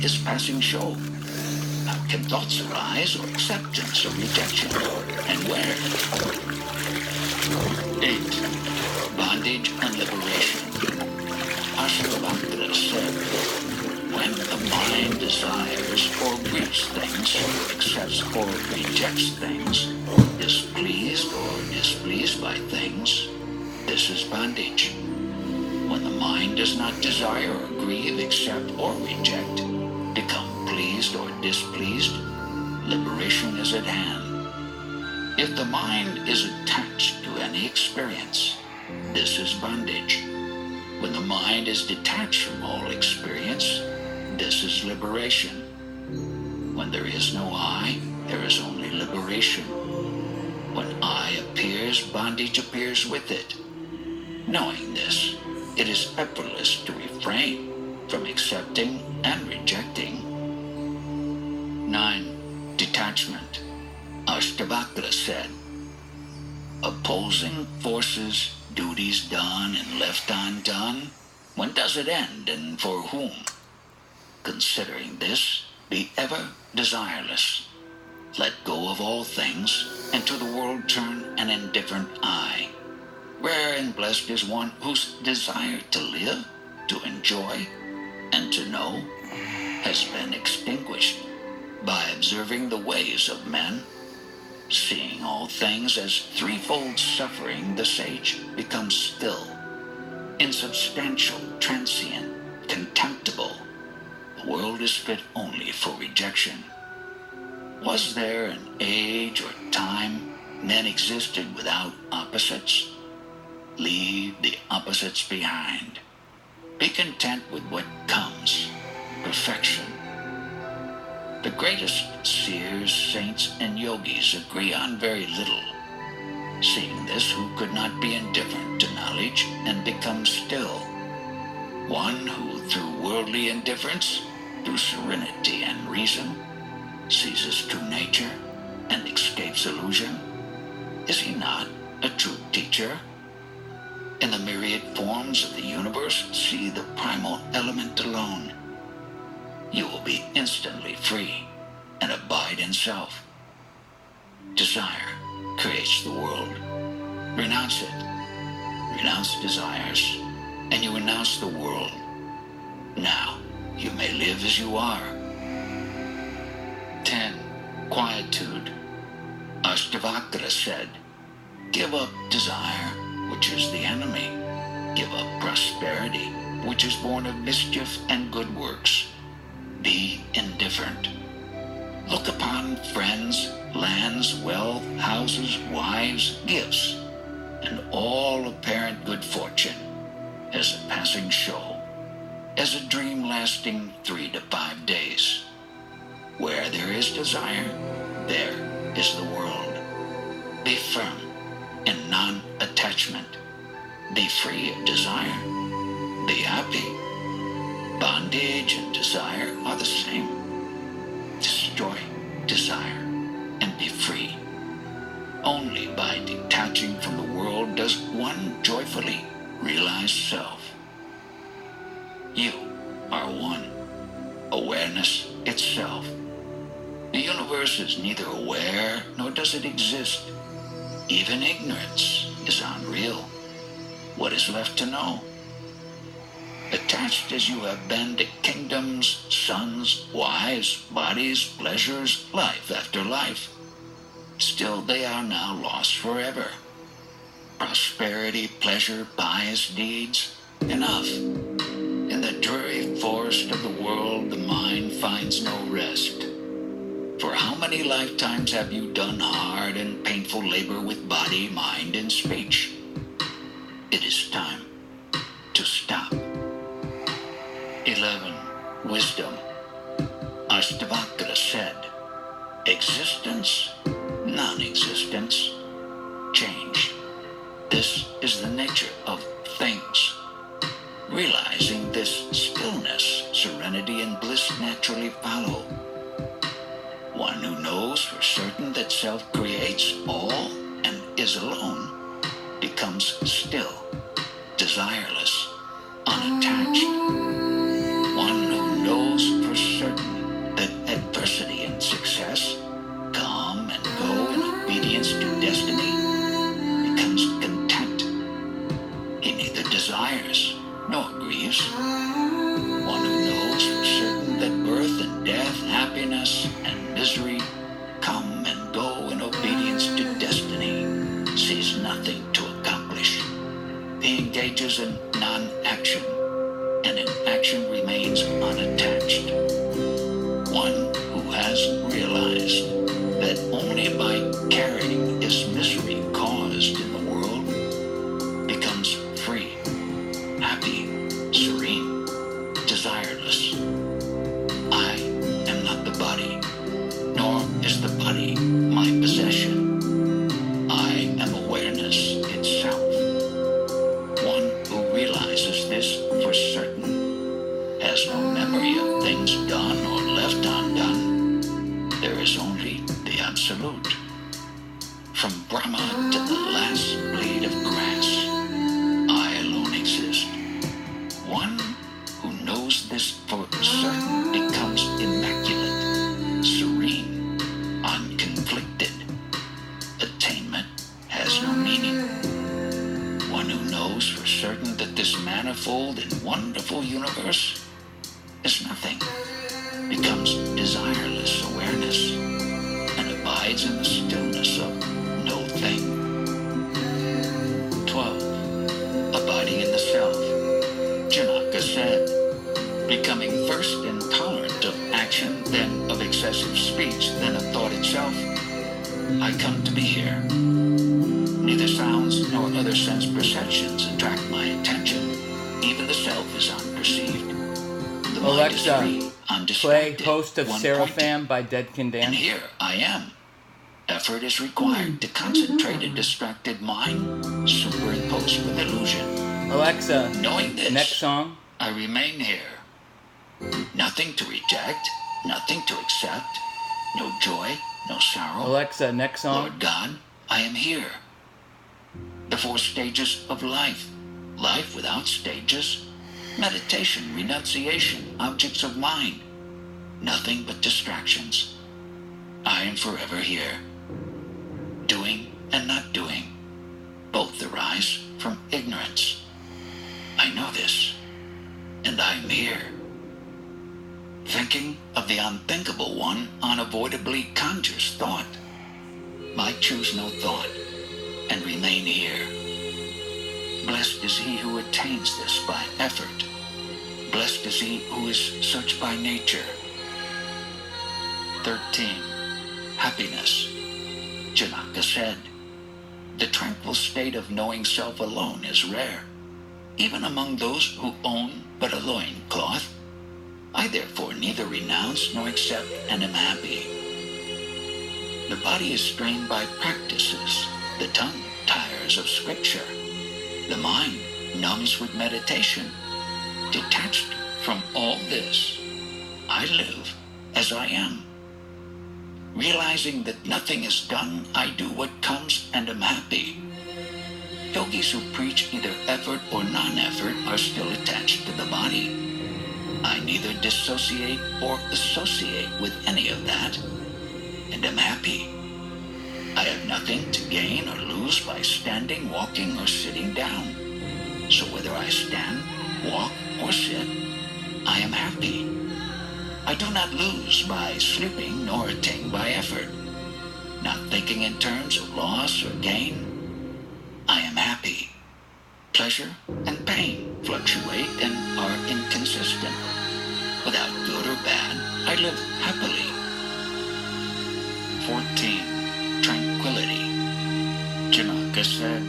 is passing show. How can thoughts arise or acceptance or rejection? And where? 8. Bondage and liberation. Ashwagandha said, when the mind desires or grieves things, accepts or rejects things, is pleased or displeased by things, this is bondage. When the mind does not desire or grieve, accept or reject, become pleased or displeased, liberation is at hand. If the mind is attached to any experience, this is bondage. When the mind is detached from all experience, this is liberation. When there is no I, there is only liberation. When I appears, bondage appears with it. Knowing this, it is effortless to refrain from accepting and rejecting. 9. Detachment. Ashtavakra said, opposing forces, duties done and left undone, when does it end and for whom? Considering this, be ever desireless. Let go of all things, and to the world turn an indifferent eye. Rare and blessed is one whose desire to live, to enjoy, and to know has been extinguished by observing the ways of men. Seeing all things as threefold suffering, the sage becomes still, insubstantial, transient, contemptible. The world is fit only for rejection. Was there an age or time men existed without opposites? Leave the opposites behind. Be content with what comes, perfection. The greatest seers, saints, and yogis agree on very little. Seeing this, who could not be indifferent to knowledge and become still? One who, through worldly indifference, through serenity and reason, sees his true nature and escapes illusion? Is he not a true teacher? In the myriad forms of the universe, see the primal element alone. You will be instantly free and abide in self. Desire creates the world. Renounce it. Renounce desires, and you renounce the world. Now you may live as you are. 10. Quietude. Ashtavakra said, give up desire, which is the enemy. Give up prosperity, which is born of mischief and good works. Be indifferent. Look upon friends, lands, wealth, houses, wives, gifts, and all apparent good fortune as a passing show, as a dream lasting 3 to 5 days. Where there is desire, there is the world. Be firm in non-attachment. Be free of desire. Be happy. Bondage and desire are the same. Destroy desire and be free. Only by detaching from the world does one joyfully realize self. You are one. Awareness itself. The universe is neither aware nor does it exist. Even ignorance is unreal. What is left to know? Attached as you have been to kingdoms, sons, wives, bodies, pleasures, life after life, still they are now lost forever. Prosperity, pleasure, pious deeds, enough. In the dreary forest of the world, the mind finds no rest. For how many lifetimes have you done hard and painful labor with body, mind, and speech? It is time to stop. 11. Wisdom. Ashtavakra said, existence, non-existence, change. This is the nature of things. Realizing this, stillness, serenity, and bliss naturally follow. One who knows for certain that self creates all and is alone becomes still, desireless, unattached. One who knows for certain is the body my possession. I am awareness itself. One who realizes this for certain has no memory of things done or left undone. There is only the Absolute. From Brahma to the last blade of grass, I alone exist. One who knows this for certain becomes immaculate, serene, unconflicted. Attainment has no meaning. One who knows for certain that this manifold and wonderful universe is nothing, becomes desireless awareness, and abides in the stillness of no thing. 12. Abiding in the self. Janaka said, becoming first intolerant of action, then of excessive speech, then of thought itself, I come to be here. Neither sounds nor other sense perceptions attract my attention. Even the self is unperceived. The mind is free, play undistracted, Host of Seraphim by Dead Can Dance. and here I am. Effort is required to concentrate a distracted mind, superimposed with illusion. Alexa, Knowing this, next song. I remain here. Nothing to reject, nothing to accept, no joy, no sorrow. Alexa, next song. Lord God, I am here. The 4 stages of life. Life without stages. Meditation, renunciation, objects of mind. Nothing but distractions. I am forever here. Doing and not doing. Both arise from ignorance. I know this, and I am here. Thinking of the unthinkable one unavoidably conjures thought. I choose no thought and remain here. Blessed is he who attains this by effort. Blessed is he who is such by nature. 13. Happiness. Janaka said, the tranquil state of knowing self alone is rare, even among those who own but a loincloth. I therefore neither renounce nor accept and am happy. The body is strained by practices. The tongue tires of scripture. The mind numbs with meditation. Detached from all this, I live as I am. Realizing that nothing is done, I do what comes and am happy. Yogis who preach either effort or non-effort are still attached to the body. I neither dissociate or associate with any of that, and am happy. I have nothing to gain or lose by standing, walking, or sitting down. So whether I stand, walk, or sit, I am happy. I do not lose by sleeping nor attain by effort. Not thinking in terms of loss or gain, I am happy. Pleasure and pain fluctuate and are inconsistent. Without good or bad, I live happily. 14. Tranquility. Janaka said,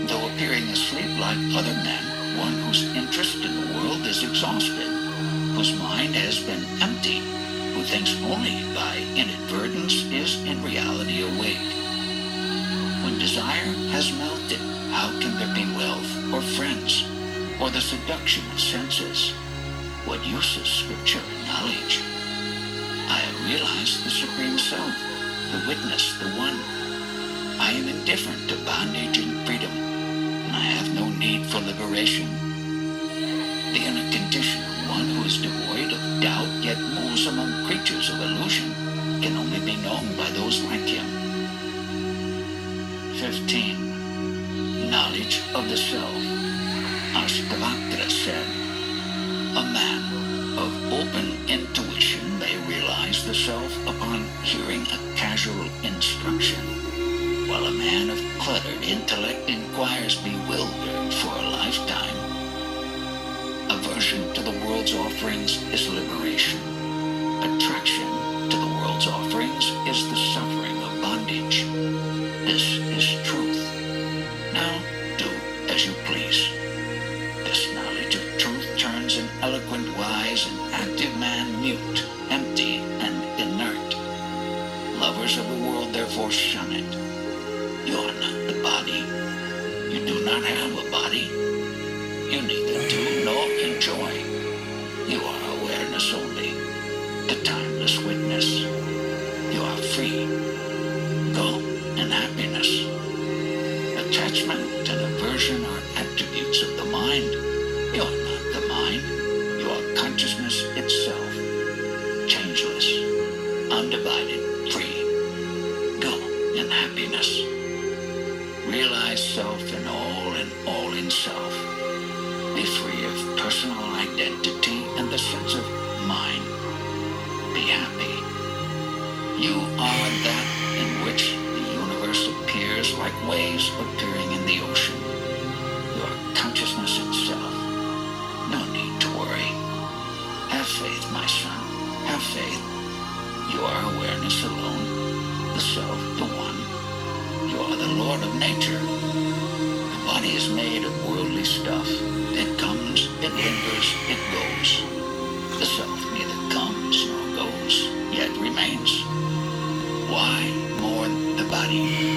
though appearing asleep like other men, one whose interest in the world is exhausted, whose mind has been emptied, who thinks only by inadvertence is in reality awake. When desire has melted, how can there be wealth or friends or the seduction of senses? What use is scripture and knowledge? I have realized the Supreme Self, the witness, the one. I am indifferent to bondage and freedom, and I have no need for liberation. The inner condition of one who is devoid of doubt yet moves among creatures of illusion can only be known by those like him. 15. Knowledge of the self. Ashtavakra said, a man of open intuition may realize the self upon hearing a casual instruction, while a man of cluttered intellect inquires bewildered for a lifetime. Aversion to the world's offerings is liberation. Attraction to the world's offerings is the suffering of bondage. This is truth. Now do as you please. This knowledge of truth turns an eloquent, wise, and active man mute, empty, and inert. happiness. You are free. Go in happiness. Attachment and aversion are attributes of the mind. You are not the mind. You are consciousness itself. Changeless, undivided, free. Go in happiness. Realize self in all in self. Be free of personal identity and the sense of mine. Be happy. You are that in which the universe appears like waves appearing in the ocean. You are consciousness itself. No need to worry. Have faith, my son. Have faith. You are awareness alone. The self, the one. You are the Lord of nature. The body is made of worldly stuff. It comes, it lingers, it goes. The self neither comes nor goes, yet remains. Why mourn the body?